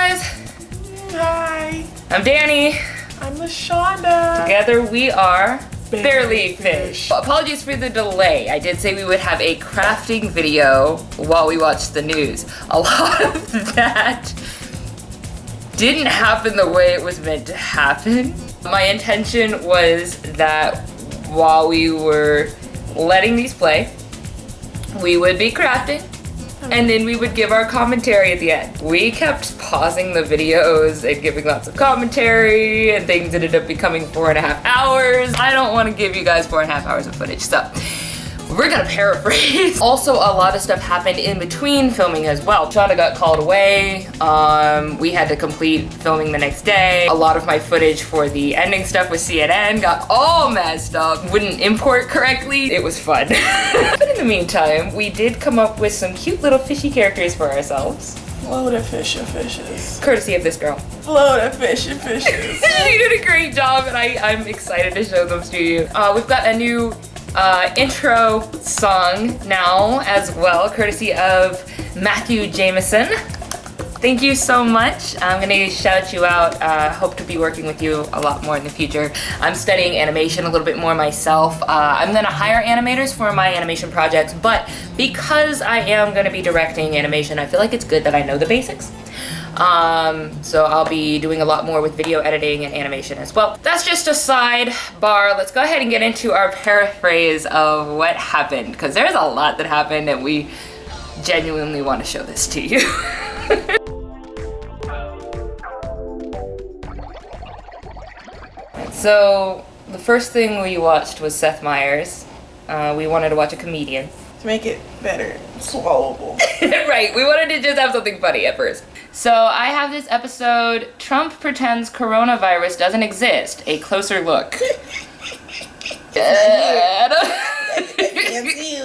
guys. Hi. I'm Danny. I'm LaShonda. Together we are Barely Fish. Apologies for the delay. I did say we would have a crafting video while we watched the news. A lot of that didn't happen the way it was meant to happen. My intention was that while we were letting these play, we would be crafting, and then we would give our commentary at the end. We kept pausing the videos and giving lots of commentary, and things ended up becoming 4.5 hours. I don't want to give you guys 4.5 hours of footage, so we're gonna paraphrase. Also, a lot of stuff happened in between filming as well. Shonda got called away. We had to complete filming the next day. A lot of my footage for the ending stuff with CNN got all messed up. Wouldn't import correctly. It was fun. But in the meantime, we did come up with some cute little fishy characters for ourselves. Float a fish of fishes. Courtesy of this girl. Float a fish of fishes. She did a great job, and I'm excited to show them to you. We've got a new intro song now as well, courtesy of Matthew Jameson. Thank you so much. I'm gonna shout you out. Hope to be working with you a lot more in the future. I'm studying animation a little bit more myself. I'm gonna hire animators for my animation projects, but because I am gonna be directing animation, I feel like it's good that I know the basics. So I'll be doing a lot more with video editing and animation as well. That's just a sidebar. Let's go ahead and get into our paraphrase of what happened, because there's a lot that happened and we genuinely want to show this to you. So the first thing we watched was Seth Meyers. We wanted to watch a comedian. To make it better, swallowable. Right, we wanted to just have something funny at first. So I have this episode, Trump Pretends Coronavirus Doesn't Exist, a closer look.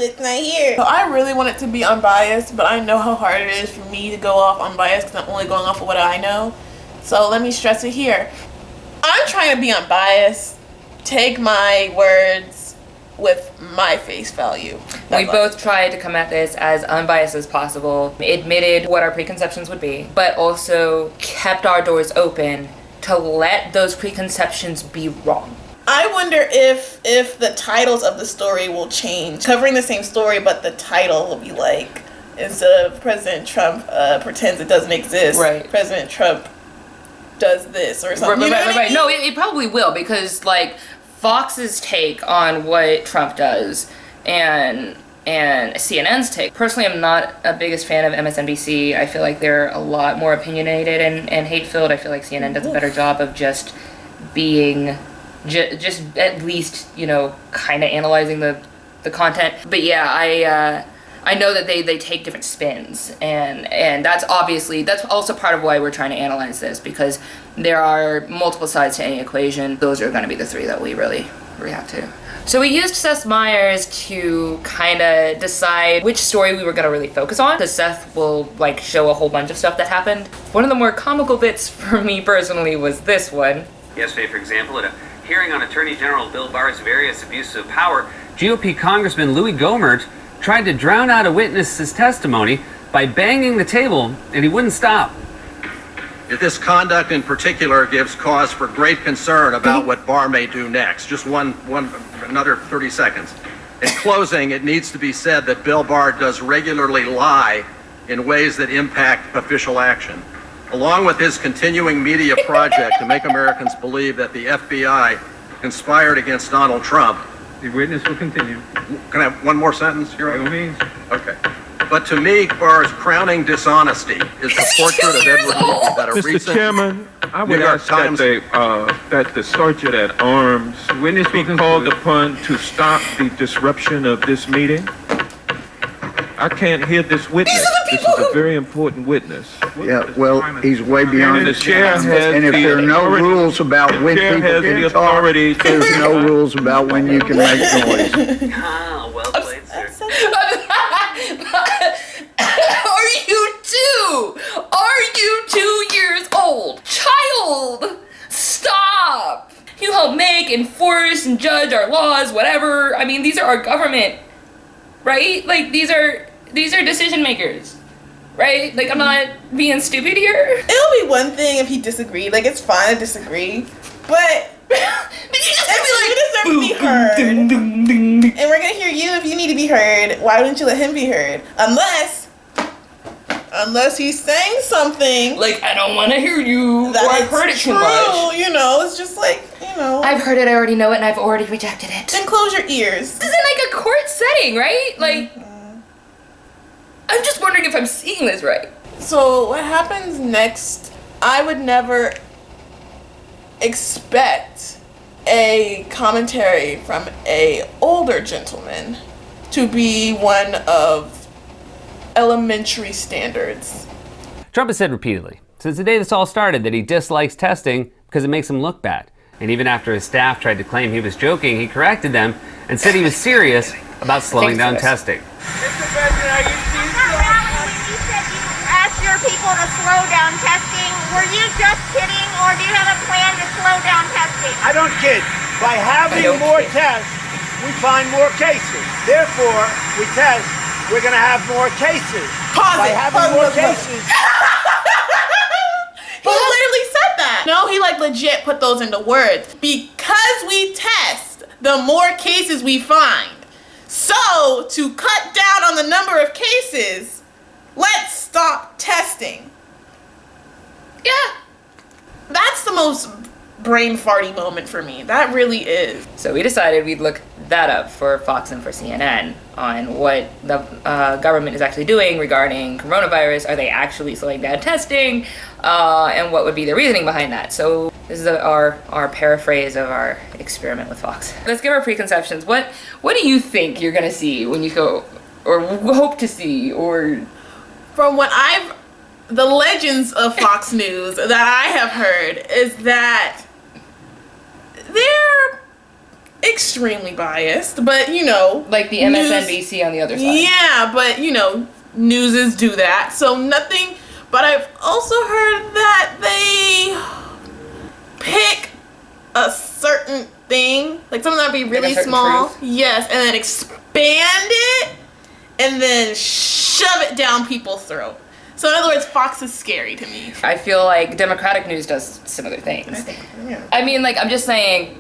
It's not here. So I really want it to be unbiased, but I know how hard it is for me to go off unbiased because I'm only going off of what I know. So let me stress it here. I'm trying to be unbiased. Take my words with my face value. We both tried to come at this as unbiased as possible, admitted what our preconceptions would be, but also kept our doors open to let those preconceptions be wrong. I wonder if the titles of the story will change. Covering the same story, but the title will be like, instead of President Trump pretends it doesn't exist, right. President Trump does this or something. Right. No, it probably will, because like Fox's take on what Trump does and CNN's take. Personally, I'm not a biggest fan of MSNBC. I feel like they're a lot more opinionated and hate-filled. I feel like CNN does a better job of just being, just at least, you know, kind of analyzing the content. But yeah, I know that they take different spins, and that's also part of why we're trying to analyze this, because there are multiple sides to any equation. Those are going to be the three that we really react to. So we used Seth Meyers to kind of decide which story we were going to really focus on, because Seth will like show a whole bunch of stuff that happened. One of the more comical bits for me personally was this one. Yesterday, for example, at a hearing on Attorney General Bill Barr's various abuses of power, GOP Congressman Louis Gohmert tried to drown out a witness's testimony by banging the table, and he wouldn't stop. This conduct in particular gives cause for great concern about what Barr may do next. Just another 30 seconds. In closing, it needs to be said that Bill Barr does regularly lie in ways that impact official action. Along with his continuing media project to make Americans believe that the FBI conspired against Donald Trump. The witness will continue. Can I have one more sentence here? By all means. Okay. But to me, Barr's crowning dishonesty is the portrait of Edward Ghoti that a Mr. recent Chairman, I would New York ask Times that the sergeant at arms witness be called upon to stop the disruption of this meeting. I can't hear this witness. This is a very important witness. Yeah, well, he's way beyond And the chair has and if there are no rules about when people can talk, there's no rules about when you can make noise. Ah, well played, sir. Are you 2 years old? Child! Stop! You help make, enforce, and judge our laws, whatever. I mean, these are our government, right? Like, these are decision makers. right? Like, I'm not being stupid here. It'll be one thing if he disagreed. Like, it's fine to disagree, but you deserve to be heard. And we're gonna hear you if you need to be heard. Why wouldn't you let him be heard? Unless he's saying something. Like, I don't want to hear you. That or I've heard it too much. You know, it's just like, you know. I've heard it, I already know it, and I've already rejected it. Then close your ears. This is in like a court setting, right? Like, I'm just wondering if I'm seeing this right. So what happens next, I would never expect a commentary from a older gentleman to be one of elementary standards. Trump has said repeatedly, since the day this all started, that he dislikes testing because it makes him look bad. And even after his staff tried to claim he was joking, he corrected them and said he was serious about slowing down testing. Mr. President, you said you asked your people to slow down testing. Were you just kidding, or do you have a plan to slow down testing? I don't kid. By having more tests, we find more cases. Therefore, we test, we're going to have more cases. By having more cases. He literally said that. No, he like legit put those into words. Because we test, the more cases we find. So, to cut down on the number of cases, let's stop testing. Yeah. That's the most brain farty moment for me. That really is. So we decided we'd look that up for Fox and for CNN on what the government is actually doing regarding coronavirus. Are they actually slowing down testing? And what would be the reasoning behind that? So this is our paraphrase of our experiment with Fox. Let's give our preconceptions. What do you think you're gonna see when you go, or hope to see, or... From what the legends of Fox News that I have heard is that they're extremely biased, but you know, like the MSNBC on the other side. Yeah, but you know, newses do that, so nothing. But I've also heard that they pick a certain thing, like something that'd be really small, truth. Yes, and then expand it, and then shove it down people's throat. So in other words, Fox is scary to me. I feel like Democratic news does similar things. I mean, like, I'm just saying.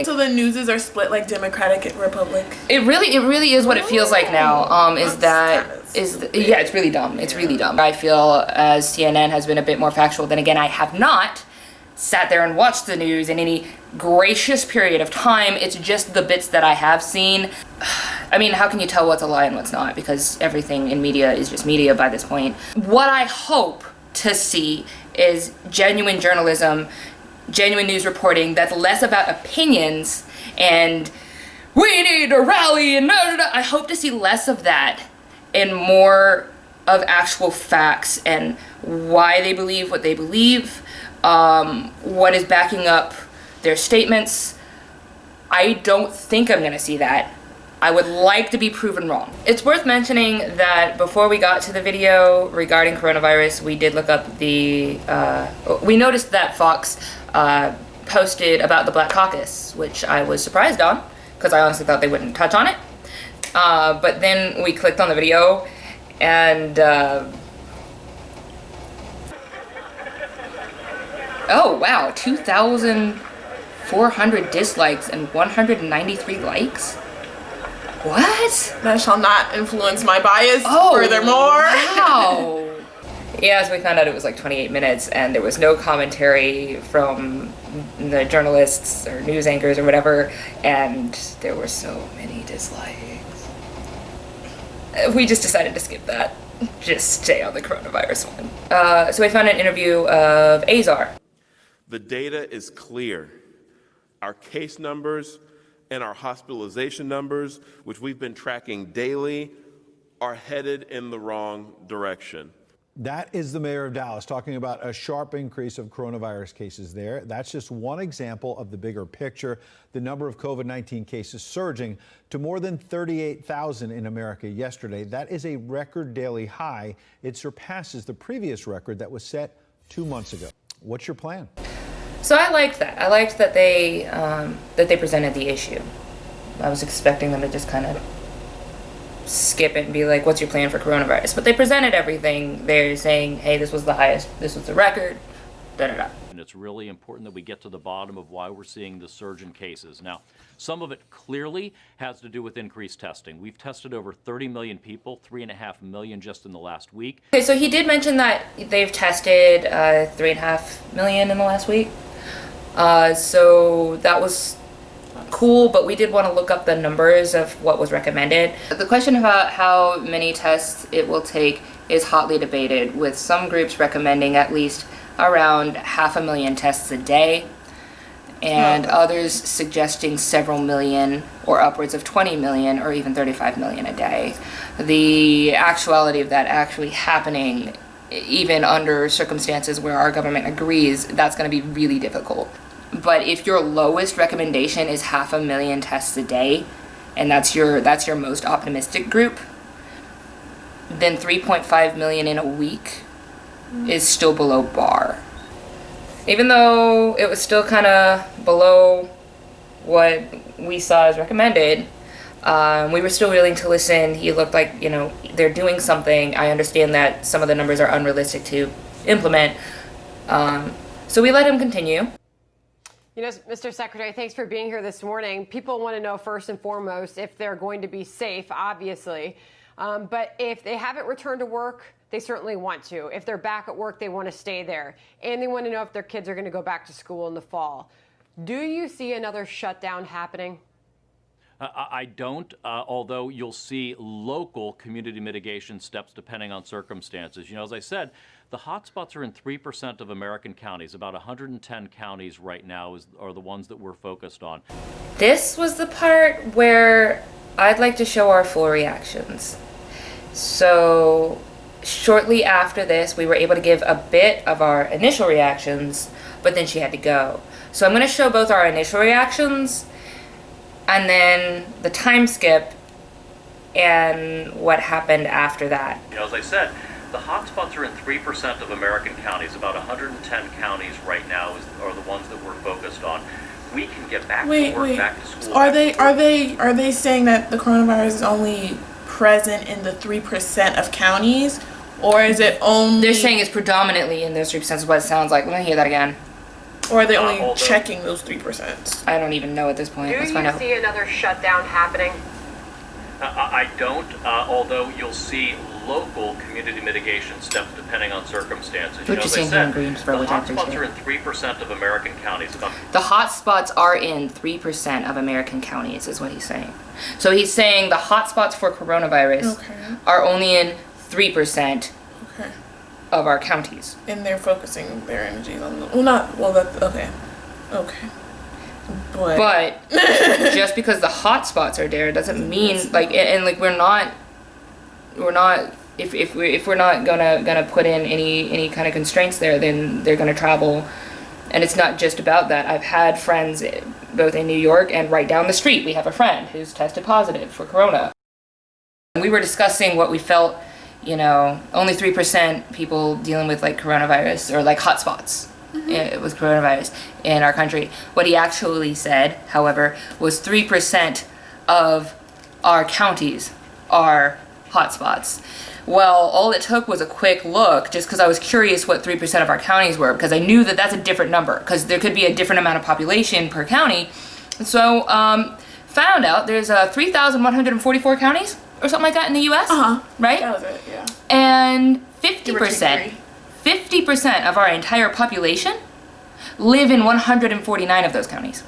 So the newses are split like Democratic and Republic? It really is what it feels like now, yeah, it's really dumb. It's really dumb. I feel as CNN has been a bit more factual. Then again, I have not sat there and watched the news in any gracious period of time. It's just the bits that I have seen. I mean, how can you tell what's a lie and what's not? Because everything in media is just media by this point. What I hope to see is genuine journalism, genuine news reporting that's less about opinions and we need to rally and I hope to see less of that and more of actual facts and why they believe what they believe, what is backing up their statements. I don't think I'm gonna see that. I would like to be proven wrong. It's worth mentioning that before we got to the video regarding coronavirus, we did look up we noticed that Fox posted about the Black Caucus, which I was surprised on, because I honestly thought they wouldn't touch on it. But then we clicked on the video, and oh wow, 2,400 dislikes and 193 likes? What? That shall not influence my bias furthermore. Wow. Yeah, so we found out it was like 28 minutes and there was no commentary from the journalists or news anchors or whatever, and there were so many dislikes. We just decided to skip that. Just stay on the coronavirus one. So we found an interview of Azar. The data is clear. Our case numbers and our hospitalization numbers, which we've been tracking daily, are headed in the wrong direction. That is the mayor of Dallas talking about a sharp increase of coronavirus cases there. That's just one example of the bigger picture. The number of COVID-19 cases surging to more than 38,000 in America yesterday. That is a record daily high. It surpasses the previous record that was set 2 months ago. What's your plan? So I liked that. I liked that they presented the issue. I was expecting them to just kind of skip it and be like, what's your plan for coronavirus? But they presented everything. They're saying, hey, this was the highest, this was the record, da-da-da. And it's really important that we get to the bottom of why we're seeing the surge in cases. Now, some of it clearly has to do with increased testing. We've tested over 30 million people, 3.5 million just in the last week. Okay, so he did mention that they've tested 3.5 million in the last week. So that was cool, but we did want to look up the numbers of what was recommended. The question about how many tests it will take is hotly debated, with some groups recommending at least around 500,000 tests a day, and others suggesting several million or upwards of 20 million or even 35 million a day. The actuality of that actually happening, even under circumstances where our government agrees, that's going to be really difficult. But if your lowest recommendation is 500,000 tests a day, and that's your most optimistic group, then 3.5 million in a week is still below bar. Even though it was still kind of below what we saw as recommended, we were still willing to listen. He looked like, you know, they're doing something. I understand that some of the numbers are unrealistic to implement. So we let him continue. You know, Mr. Secretary, thanks for being here this morning. People want to know first and foremost if they're going to be safe, obviously. But if they haven't returned to work, they certainly want to. If they're back at work, they want to stay there. And they want to know if their kids are going to go back to school in the fall. Do you see another shutdown happening? I don't, although you'll see local community mitigation steps depending on circumstances. You know, as I said, the hotspots are in 3% of American counties. About 110 counties right now are the ones that we're focused on. This was the part where I'd like to show our full reactions. So shortly after this, we were able to give a bit of our initial reactions, but then she had to go. So I'm going to show both our initial reactions and then the time skip and what happened after that. You know, as I said, the hotspots are in 3% of American counties. About 110 counties right now are the ones that we're focused on. We can get back to work, back to school. Are they saying that the coronavirus is only present in the 3% of counties, or is it only? They're saying it's predominantly in those 3%. Is what it sounds like. Let me hear that again. Or are they only checking those 3%? I don't even know at this point. Do you see another shutdown happening? I don't, although you'll see local community mitigation steps depending on circumstances. You know, as I said, the hotspots are in 3% of American counties. The hotspots are in 3% of American counties, is what he's saying. So he's saying the hotspots for coronavirus are only in 3% of our counties. And they're focusing their energies on okay. But just because the hotspots are there doesn't mean like, and like we're not if we're not gonna put in any kind of constraints there, then they're gonna travel. And it's not just about that. I've had friends both in New York and right down the street. We have a friend who's tested positive for corona. We were discussing what we felt, you know, only 3% people dealing with like coronavirus or like hotspots with coronavirus in our country. What he actually said, however, was 3% of our counties are hotspots. Well, all it took was a quick look, just because I was curious what 3% of our counties were, because I knew that that's a different number, because there could be a different amount of population per county. So found out there's 3,144 counties or something like that in the U.S. Right? That was it, yeah. And 50% of our entire population live in 149 of those counties.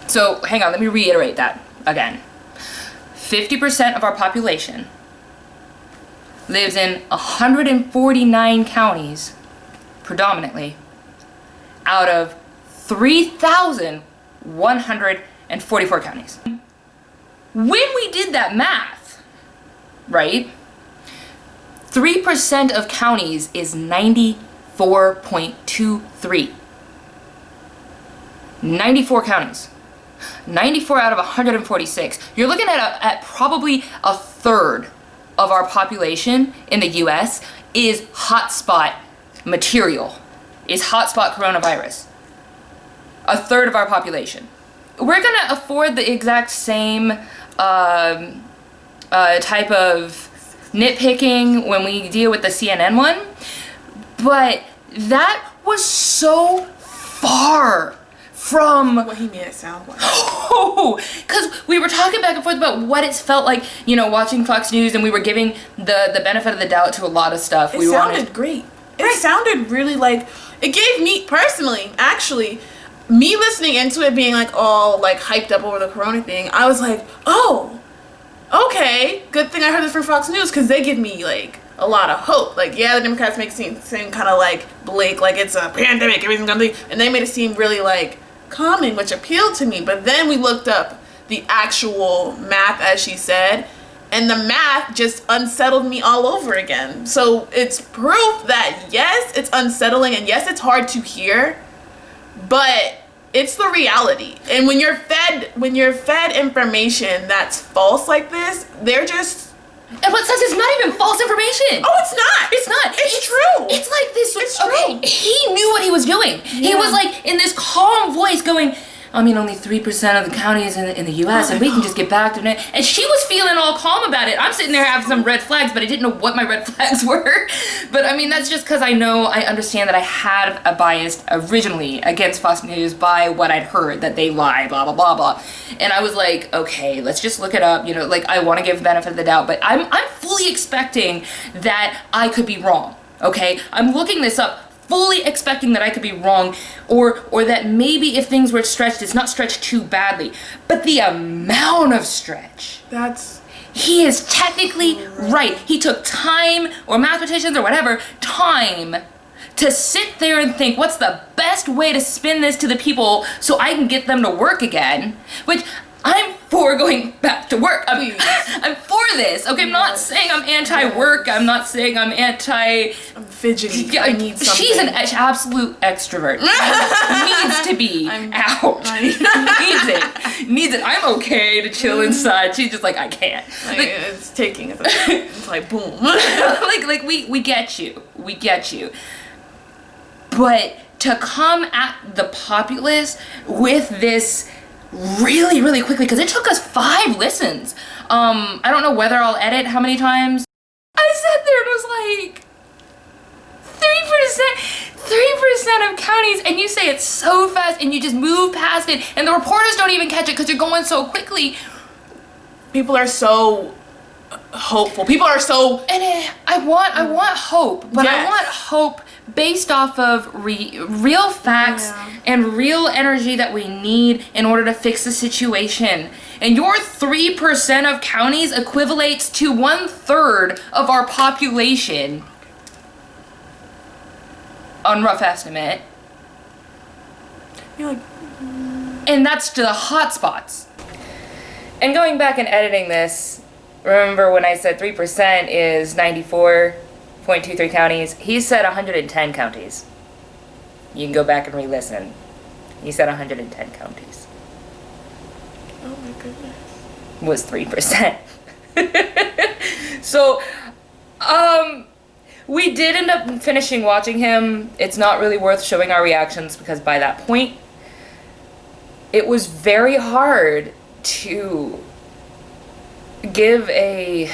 So hang on, let me reiterate that again. 50% of our population lives in 149 counties, predominantly, out of 3,144 counties. When we did that math, right, 3% of counties is 94.23. 94 counties. 94 out of 146. You're looking at probably a third of our population in the US is hotspot material, is hotspot coronavirus. A third of our population. We're gonna afford the exact same type of nitpicking when we deal with the CNN one, but that was so far from what he made it sound like. Because we were talking back and forth about what it felt like, you know, watching Fox News, and we were giving the benefit of the doubt to a lot of stuff. It sounded great. It sounded really like, it gave me personally, actually, me listening into it being like all like hyped up over the corona thing, I was like, oh, okay, good thing I heard this from Fox News, because they give me like a lot of hope. Like, yeah, the Democrats make it seem kind of like bleak, like it's a pandemic, everything's gonna be, and they made it seem really like calming, which appealed to me. But then we looked up the actual math, as she said, and the math just unsettled me all over again. So it's proof that yes, it's unsettling, and yes, it's hard to hear, but it's the reality. And when you're fed information that's false like this, they're just. And what says it's not even false information. Oh, it's not. It's not. It's true. It's like this. It's true. Okay, he knew what he was doing. Yeah. He was like in this calm voice going, I mean, only 3% of the counties in the U.S. and we can just get back to it. And she was feeling all calm about it. I'm sitting there having some red flags, but I didn't know what my red flags were. But I mean, that's just because I understand that I had a bias originally against Fox News by what I'd heard, that they lie, blah, blah, blah, blah. And I was like, okay, let's just look it up. You know, like, I want to give the benefit of the doubt, but I'm fully expecting that I could be wrong, okay? I'm looking this up, fully expecting that I could be wrong, or that maybe if things were stretched, it's not stretched too badly. But the amount of stretch. He is technically right. He took time, or mathematicians or whatever, time to sit there and think, what's the best way to spin this to the people so I can get them to work again? Which I'm for going back to work. I'm for this. Okay, I'm not saying I'm anti-work. I'm not saying I'm anti. I'm fidgety. I need something. She's an absolute extrovert. Needs to be out. Needs it. I'm okay to chill inside. She's just like, I can't. Like, it's taking. It's like boom. like we get you. We get you. But to come at the populace with this really, really quickly, because it took us 5 listens. I don't know whether I'll edit how many times. I sat there and was like, 3% of counties, and you say it so fast and you just move past it, and the reporters don't even catch it because you're going so quickly. People are so hopeful. People are so. And I want hope, but yes. I want hope based off of real facts and real energy that we need in order to fix the situation. And your 3% of counties equivalates to 1/3 of our population, on rough estimate. And that's to the hot spots. And going back and editing this, remember when I said 3% is 94.23 counties? He said 110 counties. You can go back and re-listen. He said 110 counties. Oh my goodness. Was 3%. So, we did end up finishing watching him. It's not really worth showing our reactions because by that point, it was very hard to give a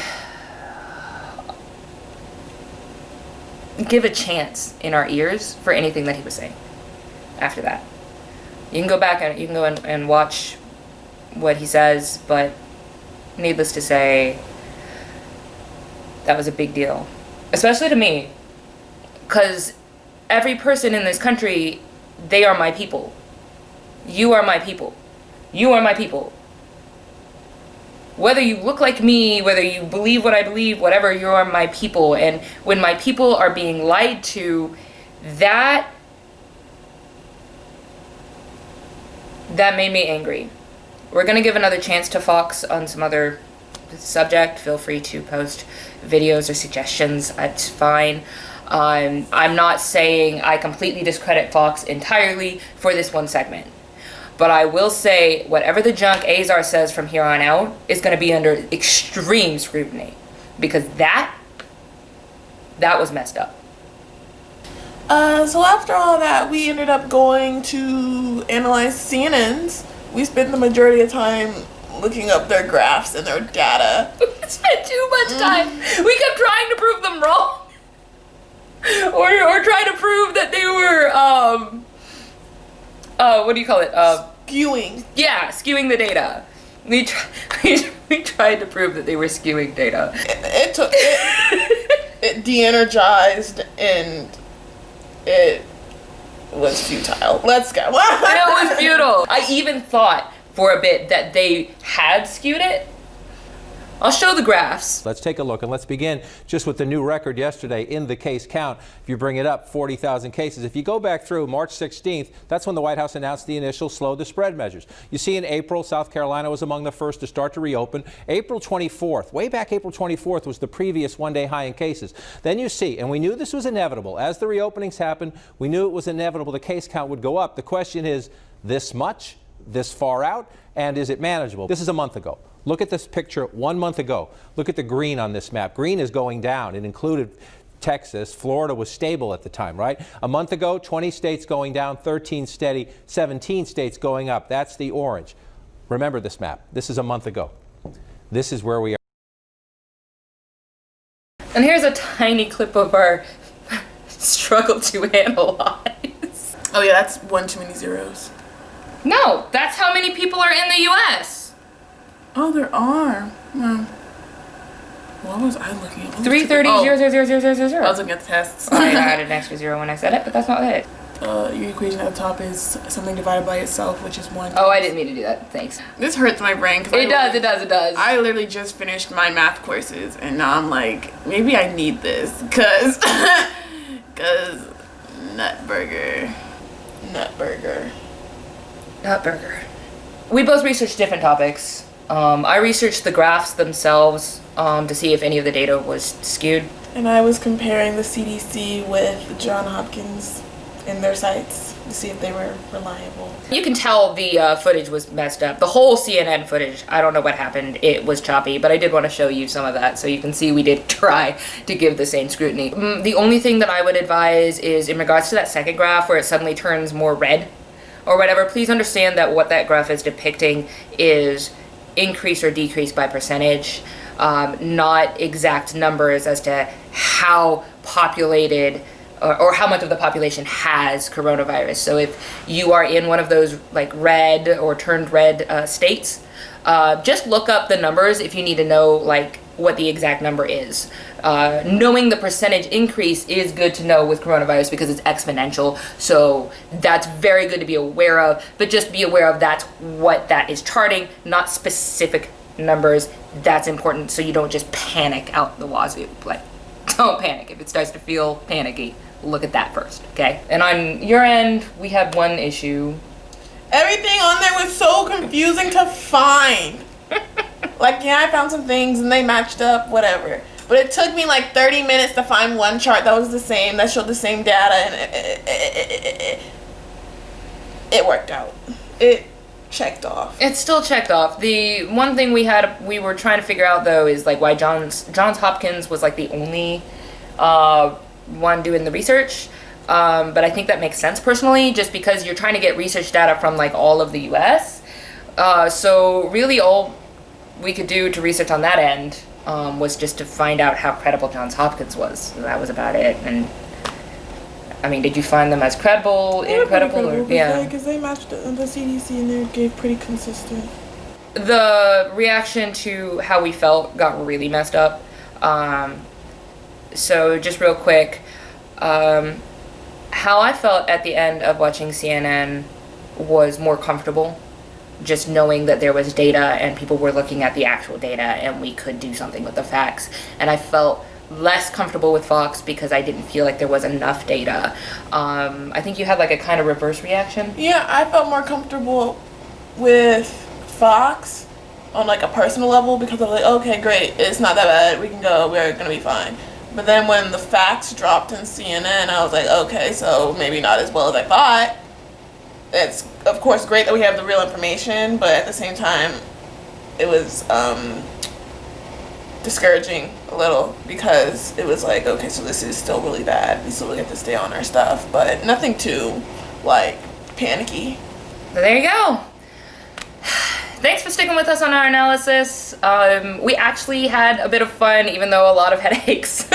chance in our ears for anything that he was saying after that. You can go back and you can go and watch what he says, but needless to say, that was a big deal, especially to me, because every person in this country, they are my people. You are my people. You are my people. Whether you look like me, whether you believe what I believe, whatever, you are my people. And when my people are being lied to, that made me angry. We're going to give another chance to Fox on some other subject. Feel free to post videos or suggestions. It's fine. I'm not saying I completely discredit Fox entirely for this one segment. But I will say, whatever the junk Azar says from here on out is going to be under extreme scrutiny. Because that was messed up. So after all that, we ended up going to analyze CNN's. We spent the majority of time looking up their graphs and their data. We spent too much time. We kept trying to prove them wrong. Or try to prove that they were, what do you call it? Skewing. Yeah, skewing the data. We tried to prove that they were skewing data. It de-energized and it was futile. Let's go. It was futile. I even thought for a bit that they had skewed it. I'll show the graphs. Let's take a look, and let's begin just with the new record yesterday in the case count. If you bring it up, 40,000 cases. If you go back through March 16th, that's when the White House announced the initial slow the spread measures. You see in April, South Carolina was among the first to start to reopen. April 24th, way back April 24th was the previous one-day high in cases. Then you see, and we knew this was inevitable. As the reopenings happened, we knew it was inevitable the case count would go up. The question is, this much, this far out, and is it manageable? This is a month ago. Look at this picture 1 month ago. Look at the green on this map. Green is going down. It included Texas. Florida was stable at the time, right? A month ago, 20 states going down, 13 steady, 17 states going up. That's the orange. Remember this map. This is a month ago. This is where we are. And here's a tiny clip of our struggle to analyze. Oh yeah, that's one too many zeros. No, that's how many people are in the U.S. Oh, there are. What was I looking at? 330 0000000. I was looking at the tests. I added an extra zero when I said it, but that's not it. Your equation at the top is something divided by itself, which is 1. Oh, I didn't mean to do that. Thanks. This hurts my brain. It does. I literally just finished my math courses, and now I'm like, maybe I need this, cause Nutburger. We both researched different topics. I researched the graphs themselves to see if any of the data was skewed. And I was comparing the CDC with Johns Hopkins in their sites to see if they were reliable. You can tell the footage was messed up. The whole CNN footage, I don't know what happened. It was choppy, but I did want to show you some of that so you can see we did try to give the same scrutiny. The only thing that I would advise is in regards to that second graph where it suddenly turns more red or whatever, please understand that what that graph is depicting is increase or decrease by percentage, not exact numbers as to how populated or how much of the population has coronavirus. So if you are in one of those like red or turned red states, just look up the numbers if you need to know like what the exact number is. Knowing the percentage increase is good to know with coronavirus because it's exponential. So that's very good to be aware of, but just be aware of that's what that is charting, not specific numbers. That's important so you don't just panic out the wazoo. Like, don't panic. If it starts to feel panicky, look at that first, okay? And on your end, we had one issue. Everything on there was so confusing to find. Like, yeah, I found some things and they matched up, whatever. But it took me like 30 minutes to find one chart that was the same, that showed the same data, and it worked out. It checked off. It's still checked off. The one thing we were trying to figure out though is like why Johns Hopkins was like the only one doing the research. But I think that makes sense personally, just because you're trying to get research data from like all of the US. So really all we could do to research on that end was just to find out how credible Johns Hopkins was. That was about it. And I mean, did you find them as credible, incredible, or yeah? Because they matched the CDC and they gave pretty consistent. The reaction to how we felt got really messed up. So just real quick, how I felt at the end of watching CNN was more comfortable, just knowing that there was data and people were looking at the actual data and we could do something with the facts. And I felt less comfortable with Fox because I didn't feel like there was enough data. I think you had like a kind of reverse reaction. Yeah, I felt more comfortable with Fox on like a personal level because I was like, okay, great, it's not that bad, we can go, we're gonna be fine. But then when the facts dropped in CNN, I was like, okay, so maybe not as well as I thought. It's of course great that we have the real information, but at the same time, it was discouraging a little because it was like, okay, so this is still really bad. We still get to stay on our stuff, but nothing too like panicky. So there you go. thanks for sticking with us on our analysis. We actually had a bit of fun, even though a lot of headaches.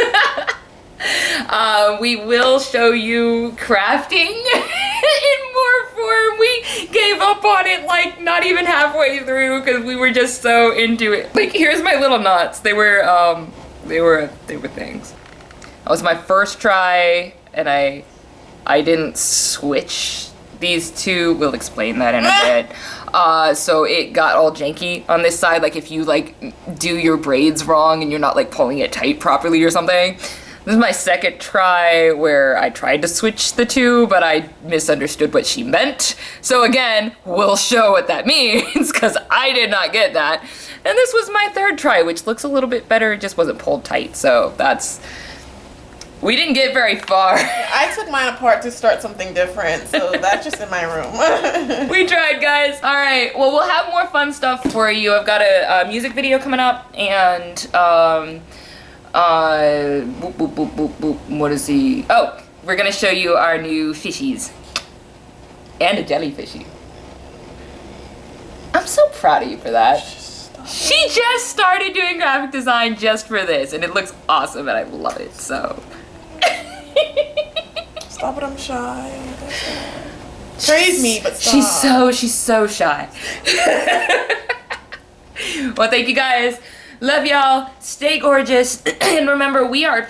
We will show you crafting in more form. We gave up on it like not even halfway through because we were just so into it. Like, here's my little knots. They were things. That was my first try, and I didn't switch these two. We'll explain that in a bit. So it got all janky on this side. Like if you like do your braids wrong and you're not like pulling it tight properly or something. This is my second try where I tried to switch the two, but I misunderstood what she meant. So again, we'll show what that means because I did not get that. And this was my third try, which looks a little bit better. It just wasn't pulled tight. So we didn't get very far. I took mine apart to start something different, so that's just in my room. We tried, guys. All right, well, we'll have more fun stuff for you. I've got a music video coming up, and what is he? Oh, we're gonna show you our new fishies. And a jellyfishy. I'm so proud of you for that. She just started doing graphic design just for this, and it looks awesome, and I love it, so. Stop it, I'm shy. Praise me, but stop. She's so shy. Well, thank you guys. Love y'all. Stay gorgeous. And remember, we are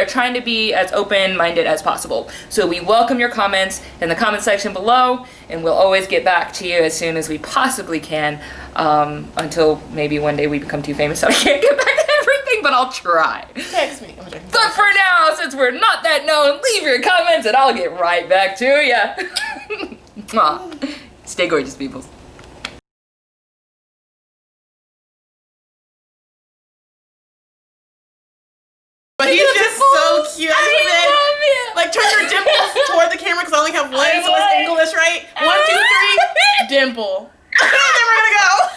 trying to be as open-minded as possible. So we welcome your comments in the comment section below, and we'll always get back to you as soon as we possibly can, until maybe one day we become too famous so I can't get back to everything, but I'll try. Text me. But for now, since we're not that known, leave your comments and I'll get right back to ya. Stay gorgeous, people. But he's just so cute. I love it. Like, turn your dimples toward the camera because I only have one, so let's angle this right. 1, 2, 3, dimple. And then we're gonna go.